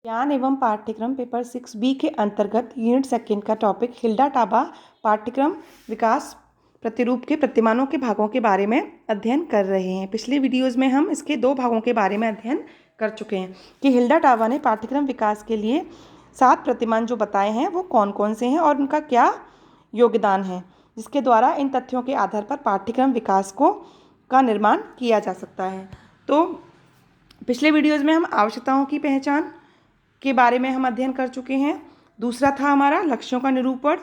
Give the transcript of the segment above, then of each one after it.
ज्ञान एवं पाठ्यक्रम पेपर 6B के अंतर्गत यूनिट सेकेंड का टॉपिक हिल्डा टाबा पाठ्यक्रम विकास प्रतिरूप के प्रतिमानों के भागों के बारे में अध्ययन कर रहे हैं। पिछले वीडियोस में हम इसके 2 भागों के बारे में अध्ययन कर चुके हैं कि हिल्डा टाबा ने पाठ्यक्रम विकास के लिए 7 प्रतिमान जो बताए हैं वो कौन कौन से हैं और उनका क्या योगदान है, जिसके द्वारा इन तथ्यों के आधार पर पाठ्यक्रम विकास का निर्माण किया जा सकता है। तो पिछले वीडियोज़ में हम आवश्यकताओं की पहचान के बारे में हम अध्ययन कर चुके हैं। दूसरा था हमारा लक्ष्यों का निरूपण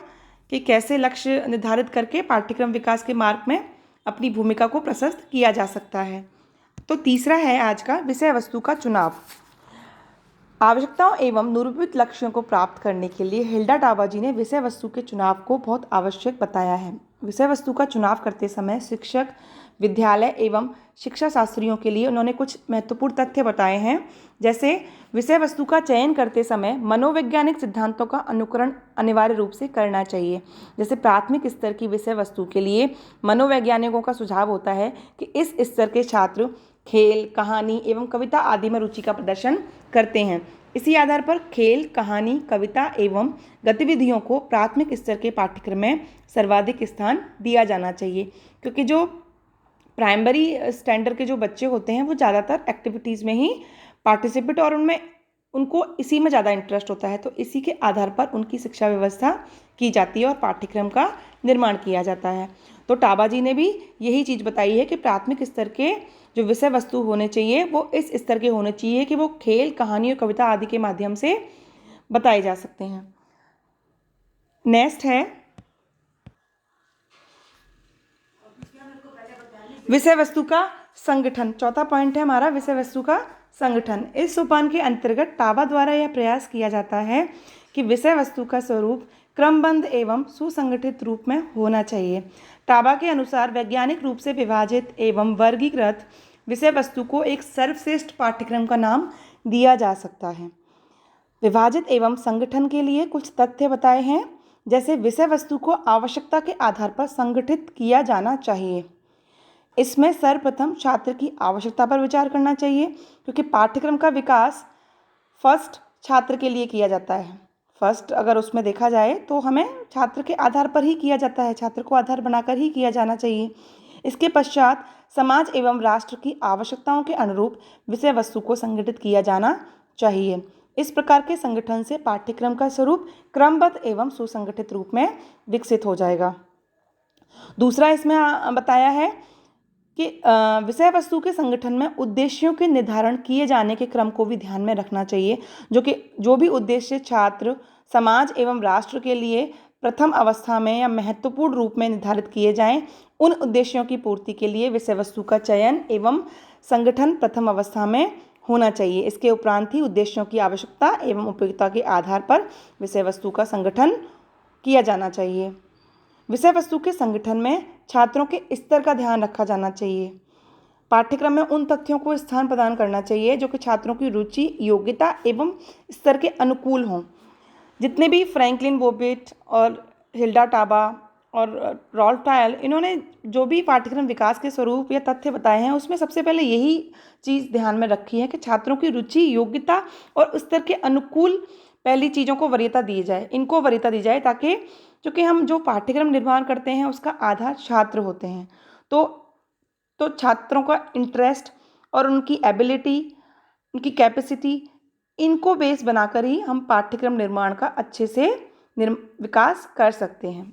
कि कैसे लक्ष्य निर्धारित करके पाठ्यक्रम विकास के मार्ग में अपनी भूमिका को प्रशस्त किया जा सकता है। तो तीसरा है आज का विषय वस्तु का चुनाव। आवश्यकताओं एवं निरूपित लक्ष्यों को प्राप्त करने के लिए हिल्डा टाबा जी ने विषय वस्तु के चुनाव को बहुत आवश्यक बताया है। विषय वस्तु का चुनाव करते समय शिक्षक, विद्यालय एवं शिक्षा शास्त्रियों के लिए उन्होंने कुछ महत्वपूर्ण तथ्य बताए हैं। जैसे विषय वस्तु का चयन करते समय मनोवैज्ञानिक सिद्धांतों का अनुकरण अनिवार्य रूप से करना चाहिए। जैसे प्राथमिक स्तर की विषय वस्तु के लिए मनोवैज्ञानिकों का सुझाव होता है कि इस स्तर के छात्र खेल, कहानी एवं कविता आदि में रुचि का प्रदर्शन करते हैं। इसी आधार पर खेल, कहानी, कविता एवं गतिविधियों को प्राथमिक स्तर के पाठ्यक्रम में सर्वाधिक स्थान दिया जाना चाहिए, क्योंकि जो प्राइमरी स्टैंडर्ड के जो बच्चे होते हैं वो ज़्यादातर एक्टिविटीज़ में ही पार्टिसिपेट और उनको इसी में ज़्यादा इंटरेस्ट होता है। तो इसी के आधार पर उनकी शिक्षा व्यवस्था की जाती है और पाठ्यक्रम का निर्माण किया जाता है। तो टाबा जी ने भी यही चीज़ बताई है कि प्राथमिक स्तर के जो विषय वस्तु होने चाहिए वो इस स्तर के होने चाहिए कि वो खेल, कहानी और कविता आदि के माध्यम से बताए जा सकते हैं। नेक्स्ट है विषय वस्तु का संगठन। चौथा पॉइंट है हमारा विषय वस्तु का संगठन। इस सोपान के अंतर्गत टाबा द्वारा यह प्रयास किया जाता है कि विषय वस्तु का स्वरूप क्रमबद्ध एवं सुसंगठित रूप में होना चाहिए। टाबा के अनुसार वैज्ञानिक रूप से विभाजित एवं वर्गीकृत विषय वस्तु को एक सर्वश्रेष्ठ पाठ्यक्रम का नाम दिया जा सकता है। विभाजित एवं संगठन के लिए कुछ तथ्य बताए हैं। जैसे विषय वस्तु को आवश्यकता के आधार पर संगठित किया जाना चाहिए। इसमें सर्वप्रथम छात्र की आवश्यकता पर विचार करना चाहिए, क्योंकि पाठ्यक्रम का विकास फर्स्ट छात्र के लिए किया जाता है। फर्स्ट अगर उसमें देखा जाए तो हमें छात्र के आधार पर ही किया जाता है, छात्र को आधार बनाकर ही किया जाना चाहिए। इसके पश्चात समाज एवं राष्ट्र की आवश्यकताओं के अनुरूप विषय वस्तु को संगठित किया जाना चाहिए। इस प्रकार के संगठन से पाठ्यक्रम का स्वरूप क्रमबद्ध एवं सुसंगठित रूप में विकसित हो जाएगा। दूसरा इसमें बताया है कि विषय वस्तु के संगठन में उद्देश्यों के निर्धारण किए जाने के क्रम को भी ध्यान में रखना चाहिए, जो भी उद्देश्य छात्र, समाज एवं राष्ट्र के लिए प्रथम अवस्था में या महत्वपूर्ण रूप में निर्धारित किए जाएं, उन उद्देश्यों की पूर्ति के लिए विषय वस्तु का चयन एवं संगठन प्रथम अवस्था में होना चाहिए। इसके उपरांत ही उद्देश्यों की आवश्यकता एवं उपयोगिता के आधार पर विषय वस्तु का संगठन किया जाना चाहिए। विषय वस्तु के संगठन में छात्रों के स्तर का ध्यान रखा जाना चाहिए। पाठ्यक्रम में उन तथ्यों को स्थान प्रदान करना चाहिए जो कि छात्रों की रुचि, योग्यता एवं स्तर के अनुकूल हों। जितने भी फ्रैंकलिन बोबिट और हिल्डा टाबा और रॉल्फ टायल इन्होंने जो भी पाठ्यक्रम विकास के स्वरूप या तथ्य बताए हैं, उसमें सबसे पहले यही चीज़ ध्यान में रखी है कि छात्रों की रुचि, योग्यता और स्तर के अनुकूल पहली चीज़ों को वरीयता दी जाए, इनको वरीयता दी जाए, ताकि क्योंकि हम जो पाठ्यक्रम निर्माण करते हैं उसका आधार छात्र होते हैं। तो छात्रों का इंटरेस्ट और उनकी एबिलिटी, उनकी कैपेसिटी, इनको बेस बनाकर ही हम पाठ्यक्रम निर्माण का अच्छे से विकास कर सकते हैं।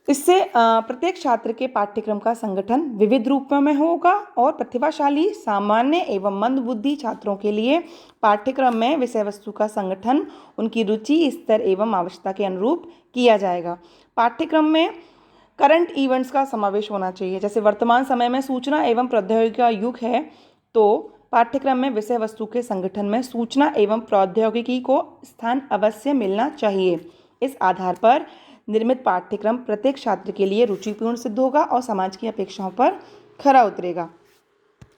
इससे प्रत्येक छात्र के पाठ्यक्रम का संगठन विविध रूपों में होगा और प्रतिभाशाली, सामान्य एवं मंदबुद्धि छात्रों के लिए पाठ्यक्रम में विषय वस्तु का संगठन उनकी रुचि, स्तर एवं आवश्यकता के अनुरूप किया जाएगा। पाठ्यक्रम में करंट इवेंट्स का समावेश होना चाहिए। जैसे वर्तमान समय में सूचना एवं प्रौद्योगिकी का युग है, तो पाठ्यक्रम में विषय वस्तु के संगठन में सूचना एवं प्रौद्योगिकी को स्थान अवश्य मिलना चाहिए। इस आधार पर निर्मित पाठ्यक्रम प्रत्येक छात्र के लिए रुचिपूर्ण सिद्ध होगा और समाज की अपेक्षाओं पर खरा उतरेगा।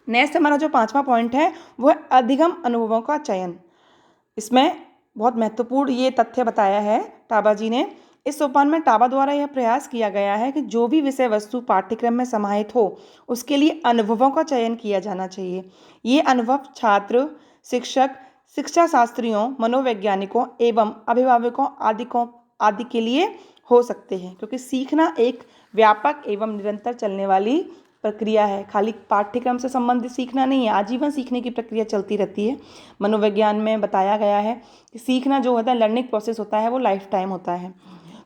नेक्स्ट हमारा जो 5वां पॉइंट है वो है अधिगम अनुभवों का चयन। इसमें बहुत महत्वपूर्ण ये तथ्य बताया है टाबा जी ने। इस सोपान में टाबा द्वारा यह प्रयास किया गया है कि जो भी विषय वस्तु पाठ्यक्रम में समाहित हो उसके लिए अनुभवों का चयन किया जाना चाहिए। ये अनुभव छात्र, शिक्षक, शिक्षा शास्त्रियों, मनोवैज्ञानिकों एवं अभिभावकों आदि के लिए हो सकते हैं, क्योंकि सीखना एक व्यापक एवं निरंतर चलने वाली प्रक्रिया है। खाली पाठ्यक्रम से संबंधित सीखना नहीं है, आजीवन सीखने की प्रक्रिया चलती रहती है। मनोविज्ञान में बताया गया है कि सीखना जो होता है, लर्निंग प्रोसेस होता है, वो लाइफ टाइम होता है।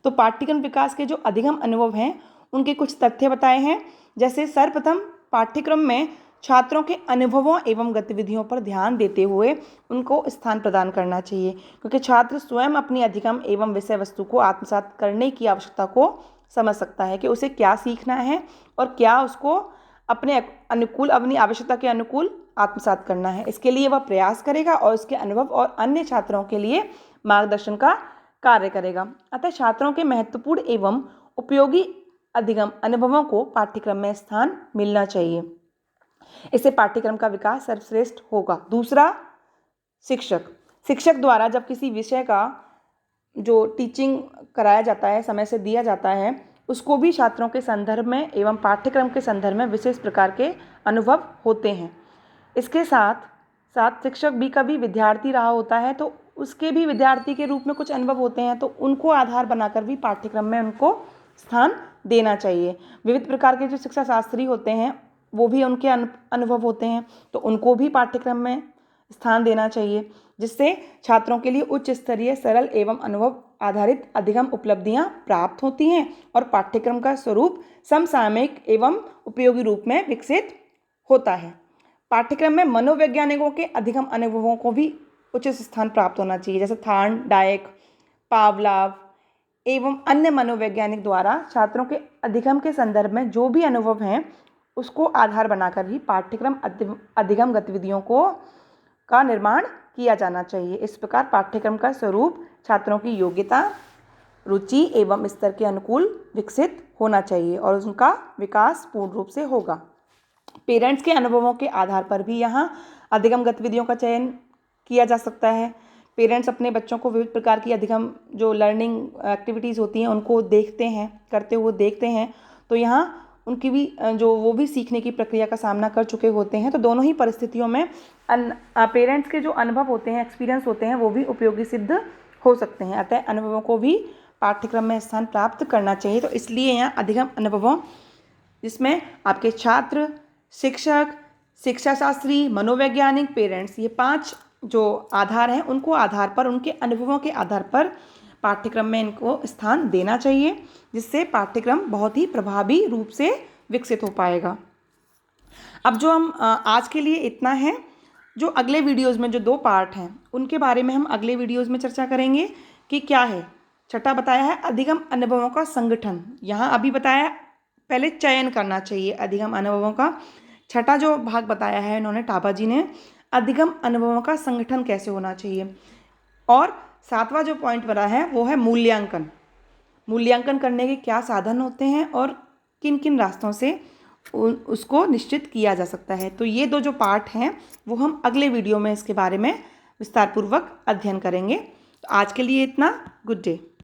तो पाठ्यक्रम विकास के जो अधिगम अनुभव हैं उनके कुछ तथ्य बताए हैं। जैसे सर्वप्रथम पाठ्यक्रम में छात्रों के अनुभवों एवं गतिविधियों पर ध्यान देते हुए उनको स्थान प्रदान करना चाहिए, क्योंकि छात्र स्वयं अपनी अधिगम एवं विषय वस्तु को आत्मसात करने की आवश्यकता को समझ सकता है कि उसे क्या सीखना है और क्या उसको अपने अनुकूल, अपनी आवश्यकता के अनुकूल आत्मसात करना है। इसके लिए वह प्रयास करेगा और उसके अनुभव और अन्य छात्रों के लिए मार्गदर्शन का कार्य करेगा। अतः छात्रों के महत्वपूर्ण एवं उपयोगी अधिगम अनुभवों को पाठ्यक्रम में स्थान मिलना चाहिए। इससे पाठ्यक्रम का विकास सर्वश्रेष्ठ होगा। दूसरा, शिक्षक द्वारा जब किसी विषय का जो टीचिंग कराया जाता है, समय से दिया जाता है, उसको भी छात्रों के संदर्भ में एवं पाठ्यक्रम के संदर्भ में विशेष प्रकार के अनुभव होते हैं। इसके साथ साथ शिक्षक भी कभी विद्यार्थी रहा होता है, तो उसके भी विद्यार्थी के रूप में कुछ अनुभव होते हैं, तो उनको आधार बनाकर भी पाठ्यक्रम में उनको स्थान देना चाहिए। विविध प्रकार के जो शिक्षा शास्त्री होते हैं वो भी उनके अनुभव होते हैं, तो उनको भी पाठ्यक्रम में स्थान देना चाहिए, जिससे छात्रों के लिए उच्च स्तरीय, सरल एवं अनुभव आधारित अधिगम उपलब्धियां प्राप्त होती हैं और पाठ्यक्रम का स्वरूप समसामयिक एवं उपयोगी रूप में विकसित होता है। पाठ्यक्रम में मनोवैज्ञानिकों के अधिगम अनुभवों को भी उचित स्थान प्राप्त होना चाहिए, जैसे थार्नडाइक, पावलाव एवं अन्य मनोवैज्ञानिक द्वारा छात्रों के अधिगम के संदर्भ में जो भी अनुभव हैं उसको आधार बनाकर ही पाठ्यक्रम अधिगम गतिविधियों का निर्माण किया जाना चाहिए। इस प्रकार पाठ्यक्रम का स्वरूप छात्रों की योग्यता, रुचि एवं स्तर के अनुकूल विकसित होना चाहिए और उनका विकास पूर्ण रूप से होगा। पेरेंट्स के अनुभवों के आधार पर भी यहाँ अधिगम गतिविधियों का चयन किया जा सकता है। पेरेंट्स अपने बच्चों को विविध प्रकार की अधिगम जो लर्निंग एक्टिविटीज़ होती हैं उनको देखते हैं, करते हुए देखते हैं, तो यहाँ उनकी भी वो भी सीखने की प्रक्रिया का सामना कर चुके होते हैं। तो दोनों ही परिस्थितियों में पेरेंट्स के जो अनुभव होते हैं, एक्सपीरियंस होते हैं, वो भी उपयोगी सिद्ध हो सकते हैं। अतः अनुभवों को भी पाठ्यक्रम में स्थान प्राप्त करना चाहिए। तो इसलिए यहाँ अधिगम अनुभवों, जिसमें आपके छात्र, शिक्षक, शिक्षा शास्त्री, मनोवैज्ञानिक, पेरेंट्स, ये 5 जो आधार हैं, उनको आधार पर, उनके अनुभवों के आधार पर पाठ्यक्रम में इनको स्थान देना चाहिए, जिससे पाठ्यक्रम बहुत ही प्रभावी रूप से विकसित हो पाएगा। अब जो हम आज के लिए इतना है, जो अगले वीडियोज़ में जो 2 पार्ट हैं उनके बारे में हम अगले वीडियोज़ में चर्चा करेंगे कि क्या है। छठा बताया है अधिगम अनुभवों का संगठन। यहाँ अभी बताया पहले चयन करना चाहिए अधिगम अनुभवों का। छठा जो भाग बताया है इन्होंने, टाबा जी ने, अधिगम अनुभवों का संगठन कैसे होना चाहिए। और 7वां जो पॉइंट बना है वो है मूल्यांकन। मूल्यांकन करने के क्या साधन होते हैं और किन किन रास्तों से उसको निश्चित किया जा सकता है। तो ये 2 जो पार्ट हैं वो हम अगले वीडियो में इसके बारे में विस्तारपूर्वक अध्ययन करेंगे। तो आज के लिए इतना। Good day.